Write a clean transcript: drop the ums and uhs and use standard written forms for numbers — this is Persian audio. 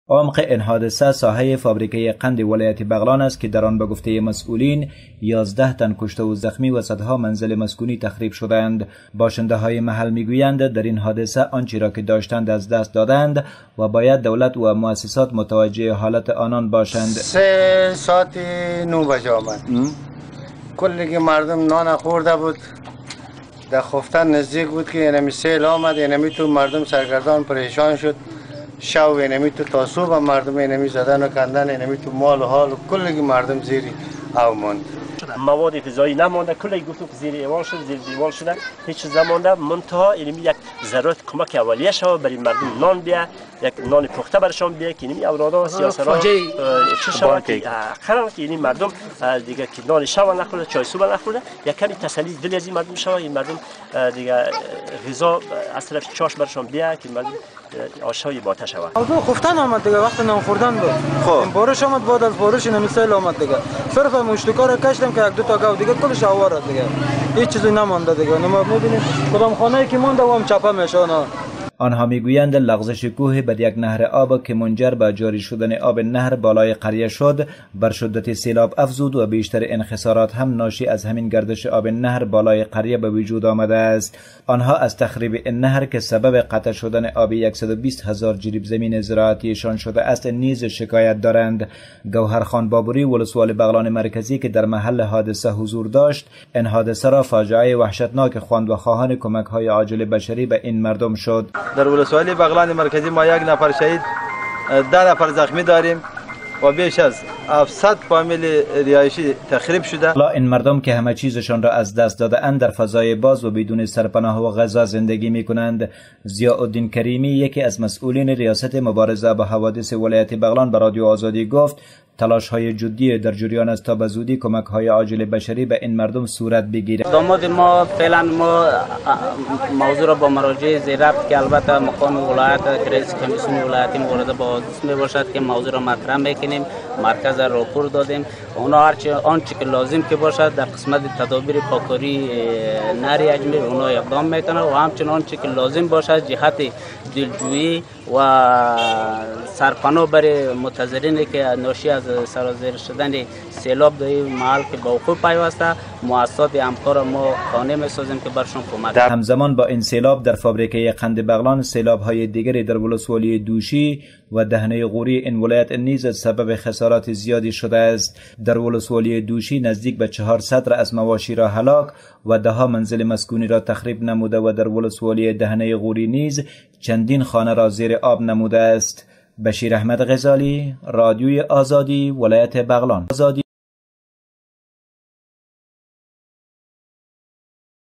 عمق این حادثه ساحه فابریکه قند ولایت بغلان است که در آن به گفته مسئولین 11 تن کشته و زخمی و صدها منزل مسکونی تخریب شدند. باشنده های محل میگویند در این حادثه آنچه را که داشتند از دست دادند و باید دولت و مؤسسات متوجه حالت آنان باشند. 3 ساعت 9 بجه آمد. کلی مردم نان خورده بود، در خفتن نزدیک بود که اینمی سیل آمد، اینمی تو مردم سرگردان پریشان شد. شو اینمی تو تاسوب مردم اینمی زدن و کندن، اینمی تو مال و حال و کلی مردم زیری او ماند. مواد غذایی نمانده، کلی گفتم که زیر ایوان شد، زیر دیوار شده، هیچ چیز نمانده. منتها اینمی یک ضرورت کمک اولیه شود برای مردم نان بیا، یک نان پخته برشان بیا که اینمی اورادا سیاسرا چه شود که قرار که اینمی مردم دیگه که نان شب نخورده، چای صبح نخورده، یک کمی تسلی دل از این مردم شود. این مردم دیگه غذا از طرف چاش برشان بیا که مردم آشای باته شود. موضوع خفتن آمد دیگه، وقت نان خوردن بود. این بارش آمد، بعد از بارش اینمی سیل آمد دیگه. صرف مشتکا را کشتم که یک دو تا گاو دیگه کلش آواره دیگه. هیچ چیزی نمانده دیگه. ما می‌بینیم کدام خانه‌ای که مونده و هم چپه میشه. آنها میگویند لغزش کوه بر یک نهر آب که منجر به جاری شدن آب نهر بالای قریه شد بر شدت سیلاب افزود و بیشتر انحصارات هم ناشی از همین گردش آب نهر بالای قریه به وجود آمده است. آنها از تخریب این نهر که سبب قطع شدن آب 120,000 جریب زمین زراعتیشان شده است نیز شکایت دارند. گوهرخان بابوری ولسوالی بغلان مرکزی که در محل حادثه حضور داشت این حادثه را فاجعه وحشتناک خواند و خواهان کمک های عاجل بشری به این مردم شد. در ولسوالی بغلان مرکزی ما 1 نفر شهید، 10 نفر زخمی داریم و بیش از 700 فامیل رهایشی تخریب شده. حالا این مردم که همه چیزشان را از دست داده اند در فضای باز و بدون سرپناه و غذا زندگی می کنند. ضیاءالدین کریمی یکی از مسئولین ریاست مبارزه با حوادث ولایت بغلان به رادیو آزادی گفت تلاش های جدی در جریان است تا به زودی کمک های عاجل بشری به این مردم صورت بگیرد. داماد ما فعلا ما موضوع را با مراجع زیربط که البته مقام ولایت رئیس کمیسیون ولایتی مبارزه با حوادث می باشد که موضوع را مطرح میکنیم، مرکز راپور دادیم. اونا آنچه که لازم که باشد در قسمت تدابیر پاکاری نهر اجمیر اونا اقدام میکنند و همچنین آنچه که لازم باشد جهت دلجویی و سرپناه برای متضررینی که ناشی از سرازیر شدن سیلاب در این محل که با وقوع پیوسته مؤسسات همکار ما خانه میسازیم که برشون کمک. همزمان با این سیلاب در فابریکه قند بغلان سیلاب های دیگری در ولسوالی دوشی و دهنه غوری این ولایت نیز سبب خسارات زیادی شده است. در ولسوالی دوشی نزدیک به 400 رأس مواشی را هلاک و 10 منزل مسکونی را تخریب نموده و در ولسوالی دهنه غوری نیز چندین خانه را زیر آب نموده است. بشیر احمد غزالی، رادیوی آزادی، ولایت بغلان.